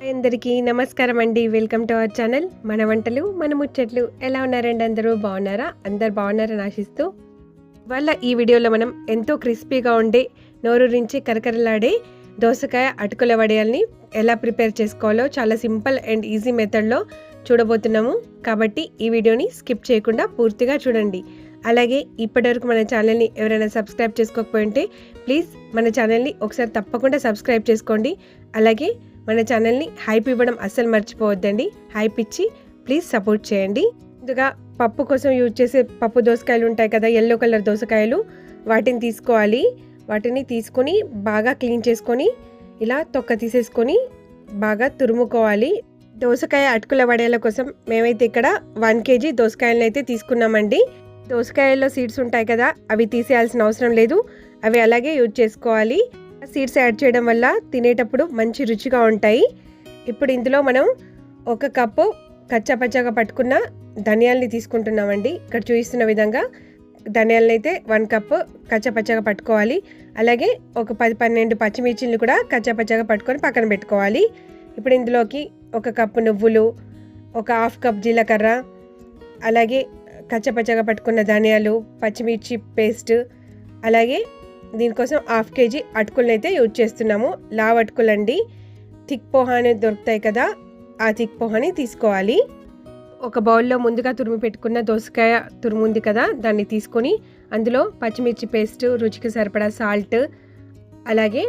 అందరికీ నమస్కారం అండి. వెల్కమ్ టు అవర్ ఛానల్ మన వంటలు మన ముచ్చట్లు. ఎలా ఉన్నారండి? అందరూ బాగున్నారా? అందరు బాగున్నారని ఆశిస్తూ ఇవాళ ఈ వీడియోలో మనం ఎంతో క్రిస్పీగా ఉండే నోరూరించి కరకరలాడే దోసకాయ అటుకుల వడియాల్ని ఎలా ప్రిపేర్ చేసుకోవాలో చాలా సింపుల్ అండ్ ఈజీ మెథడ్లో చూడబోతున్నాము. కాబట్టి ఈ వీడియోని స్కిప్ చేయకుండా పూర్తిగా చూడండి. అలాగే ఇప్పటివరకు మన ఛానల్ని ఎవరైనా సబ్స్క్రైబ్ చేసుకోకపోయింటే ప్లీజ్ మన ఛానల్ని ఒకసారి తప్పకుండా సబ్స్క్రైబ్ చేసుకోండి. అలాగే మన ఛానల్ని హైప్ ఇవ్వడం అస్సలు మర్చిపోవద్దండి. హైప్ ఇచ్చి ప్లీజ్ సపోర్ట్ చేయండి. ముందుగా పప్పు కోసం యూజ్ చేసే పప్పు దోసకాయలు ఉంటాయి కదా, ఎల్లో కలర్ దోసకాయలు, వాటిని తీసుకోవాలి. వాటిని తీసుకొని బాగా క్లీన్ చేసుకొని ఇలా తొక్క తీసేసుకొని బాగా తురుముకోవాలి. దోసకాయ అటుకుల వడియాల కోసం మేమైతే ఇక్కడ 1 kg దోసకాయలను అయితే తీసుకున్నామండి. దోసకాయల్లో సీడ్స్ ఉంటాయి కదా, అవి తీసేయాల్సిన అవసరం లేదు. అవి అలాగే యూజ్ చేసుకోవాలి. సీడ్స్ యాడ్ చేయడం వల్ల తినేటప్పుడు మంచి రుచిగా ఉంటాయి. ఇప్పుడు ఇందులో మనం 1 కప్పు కచ్చాపచ్చాగా పట్టుకున్న ధనియాల్ని తీసుకుంటున్నామండి. ఇక్కడ చూపిస్తున్న విధంగా ధనియాలను అయితే 1 కప్పు కచ్చాపచ్చాగా పట్టుకోవాలి. అలాగే ఒక 10-12 పచ్చిమిర్చిని కూడా కచ్చాపచ్చాగా పట్టుకొని పక్కన పెట్టుకోవాలి. ఇప్పుడు ఇందులోకి 1 కప్పు నువ్వులు, ఒక 1/2 కప్ జీలకర్ర, అలాగే కచ్చపచ్చగా పట్టుకున్న ధనియాలు, పచ్చిమిర్చి పేస్ట్, అలాగే దీనికోసం 1/2 kg అటుకులను అయితే యూజ్ చేస్తున్నాము. లావ్ అటుకులండి. థిక్ పోహా అనేది దొరుకుతాయి కదా, ఆ థిక్ పోహాని తీసుకోవాలి. ఒక బౌల్లో ముందుగా తురిమి పెట్టుకున్న దోసకాయ తురుము ఉంది కదా, దాన్ని తీసుకొని అందులో పచ్చిమిర్చి పేస్ట్, రుచికి సరిపడా సాల్ట్, అలాగే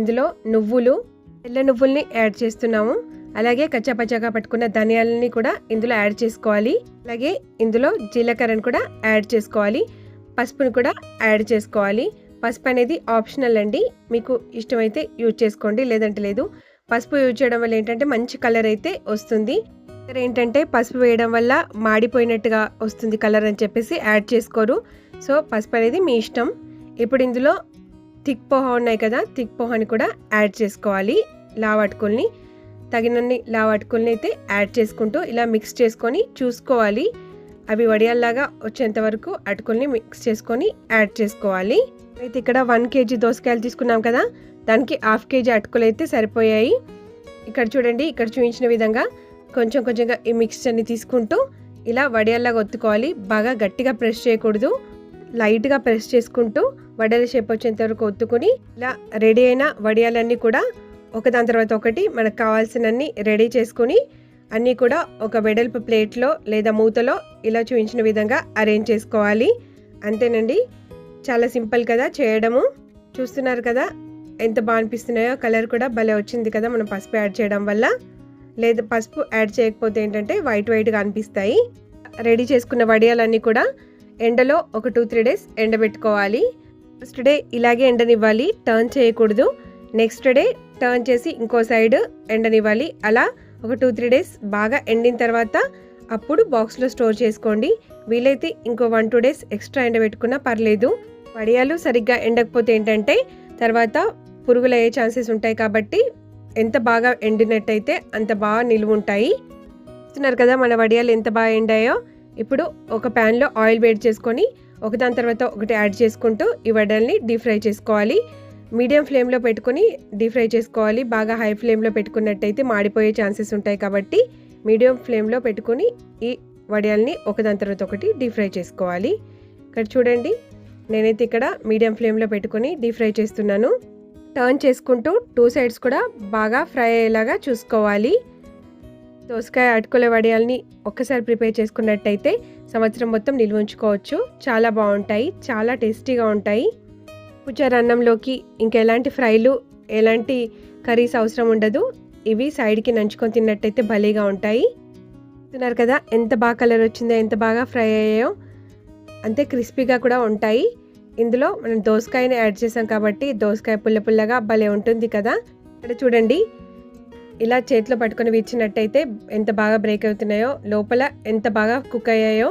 ఇందులో నువ్వులు, తెల్ల నువ్వుల్ని యాడ్ చేస్తున్నాము. అలాగే కచ్చాపచ్చాగా పట్టుకున్న ధనియాలని కూడా ఇందులో యాడ్ చేసుకోవాలి. అలాగే ఇందులో జీలకర్రను కూడా యాడ్ చేసుకోవాలి. పసుపును కూడా యాడ్ చేసుకోవాలి. పసుపు అనేది ఆప్షనల్ అండి, మీకు ఇష్టమైతే యూజ్ చేసుకోండి, లేదంటే లేదు. పసుపు యూజ్ చేయడం వల్ల ఏంటంటే మంచి కలర్ అయితే వస్తుంది. ఏంటంటే పసుపు వేయడం వల్ల మాడిపోయినట్టుగా వస్తుంది కలర్ అని చెప్పేసి యాడ్ చేసుకోరు. సో పసుపు అనేది మీ ఇష్టం. ఇప్పుడు ఇందులో థిక్ పోహా ఉన్నాయి కదా, థిక్ పోహాని కూడా యాడ్ చేసుకోవాలి. లావ్ అటుకుల్ని తగినన్ని లావ్ అటుకుల్ని అయితే యాడ్ చేసుకుంటూ ఇలా మిక్స్ చేసుకొని చూసుకోవాలి. అవి వడియాల్లాగా వచ్చేంత వరకు అటుకుల్ని మిక్స్ చేసుకొని యాడ్ చేసుకోవాలి. అయితే ఇక్కడ 1 kg దోసకాయలు తీసుకున్నాం కదా, దానికి 1/2 kg అటుకులు అయితే సరిపోయాయి. ఇక్కడ చూడండి, ఇక్కడ చూపించిన విధంగా కొంచెం కొంచెంగా ఈ మిక్స్చర్ని తీసుకుంటూ ఇలా వడియాల్లాగా ఒత్తుకోవాలి. బాగా గట్టిగా ప్రెస్ చేయకూడదు, లైట్గా ప్రెస్ చేసుకుంటూ వడియాల షేప్ వచ్చేంత వరకు ఒత్తుకొని ఇలా రెడీ అయిన వడియాలన్నీ కూడా ఒకదాని తర్వాత ఒకటి మనకు కావాల్సినన్ని రెడీ చేసుకొని అన్నీ కూడా ఒక వెడల్పు ప్లేట్లో లేదా మూతలో ఇలా చూపించిన విధంగా అరేంజ్ చేసుకోవాలి. అంతేనండి, చాలా సింపుల్ కదా చేయడము. చూస్తున్నారు కదా ఎంత బాగా అనిపిస్తున్నాయో. కలర్ కూడా భలే వచ్చింది కదా మనం పసుపు యాడ్ చేయడం వల్ల. లేదా పసుపు యాడ్ చేయకపోతే ఏంటంటే వైట్గా అనిపిస్తాయి. రెడీ చేసుకున్న వడియాలన్నీ కూడా ఎండలో ఒక 2-3 days ఎండబెట్టుకోవాలి. ఫస్ట్ డే ఇలాగే ఎండనివ్వాలి, టర్న్ చేయకూడదు. నెక్స్ట్ డే టర్న్ చేసి ఇంకో సైడ్ ఎండనివ్వాలి. అలా ఒక 2-3 days బాగా ఎండిన తర్వాత అప్పుడు బాక్స్లో స్టోర్ చేసుకోండి. వీలైతే ఇంకో 1-2 days ఎక్స్ట్రా ఎండబెట్టుకున్నా పర్లేదు. వడియాలు సరిగ్గా ఎండకపోతే ఏంటంటే తర్వాత పురుగులు అయ్యే ఛాన్సెస్ ఉంటాయి. కాబట్టి ఎంత బాగా ఎండినట్టయితే అంత బాగా నిలువ ఉంటాయి. చూస్తున్నారు కదా మన వడియాలు ఎంత బాగా ఎండాయో. ఇప్పుడు ఒక ప్యాన్లో ఆయిల్ వేడి చేసుకొని ఒకదాని తర్వాత ఒకటి యాడ్ చేసుకుంటూ ఈ వడియాల్ని డీప్ ఫ్రై చేసుకోవాలి. మీడియం ఫ్లేమ్లో పెట్టుకొని డీప్ ఫ్రై చేసుకోవాలి. బాగా హై ఫ్లేమ్లో పెట్టుకున్నట్టయితే మాడిపోయే ఛాన్సెస్ ఉంటాయి. కాబట్టి మీడియం ఫ్లేమ్లో పెట్టుకొని ఈ వడియాల్ని ఒకదాని తర్వాత ఒకటి డీప్ ఫ్రై చేసుకోవాలి. ఇక్కడ చూడండి, నేనైతే ఇక్కడ మీడియం ఫ్లేమ్లో పెట్టుకొని డీప్ ఫ్రై చేస్తున్నాను. టర్న్ చేసుకుంటూ 2 sides కూడా బాగా ఫ్రై అయ్యేలాగా చూసుకోవాలి. దోసకాయ అటుకుల వడియాల్ని ఒక్కసారి ప్రిపేర్ చేసుకున్నట్టయితే సంవత్సరం మొత్తం నిల్వ ఉంచుకోవచ్చు. చాలా బాగుంటాయి, చాలా టేస్టీగా ఉంటాయి. పుచ్చారు అన్నంలోకి ఇంకెలాంటి ఫ్రైలు, ఎలాంటి కర్రీస్ అవసరం ఉండదు. ఇవి సైడ్కి నంచుకొని తిన్నట్టయితే భలేగా ఉంటాయి. చూస్తున్నారు కదా ఎంత బాగా కలర్ వచ్చిందో, ఎంత బాగా ఫ్రై అయ్యాయో, అంతే క్రిస్పీగా కూడా ఉంటాయి. ఇందులో మనం దోసకాయని యాడ్ చేసాం కాబట్టి దోసకాయ పుల్లగా భలే ఉంటుంది కదా. ఇక్కడ చూడండి, ఇలా చేతిలో పట్టుకొని విచ్చినట్టయితే ఎంత బాగా బ్రేక్ అవుతున్నాయో, లోపల ఎంత బాగా కుక్ అయ్యాయో.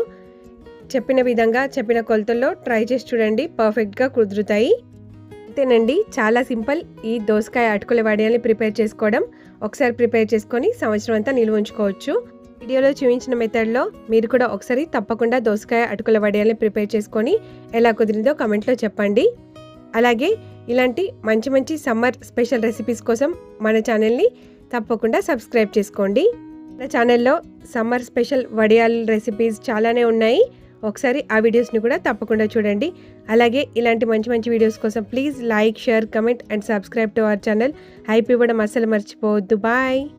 చెప్పిన విధంగా చెప్పిన కొలతల్లో ట్రై చేసి చూడండి, పర్ఫెక్ట్గా కుదురుతాయి. అంతేనండి, చాలా సింపుల్. ఈ దోసకాయ అటుకుల వడియాల్ని ప్రిపేర్ చేసుకోవడం. ఒకసారి ప్రిపేర్ చేసుకొని సంవత్సరం అంతా నిల్వ ఉంచుకోవచ్చు. వీడియోలో చూపించిన మెథడ్లో మీరు కూడా ఒకసారి తప్పకుండా దోసకాయ అటుకుల వడియాల్ని ప్రిపేర్ చేసుకొని ఎలా కుదిరిందో కామెంట్లో చెప్పండి. అలాగే ఇలాంటి మంచి మంచి సమ్మర్ స్పెషల్ రెసిపీస్ కోసం మన ఛానల్ని తప్పకుండా సబ్స్క్రైబ్ చేసుకోండి. నా ఛానల్లో సమ్మర్ స్పెషల్ వడియాల రెసిపీస్ చాలానే ఉన్నాయి. ఒకసారి ఆ వీడియోస్ని కూడా తప్పకుండా చూడండి. అలాగే ఇలాంటి మంచి మంచి వీడియోస్ కోసం please like, share, comment and subscribe to our channel. Hype ఇవ్వడం అస్సలు మర్చిపోవద్దు. బాయ్.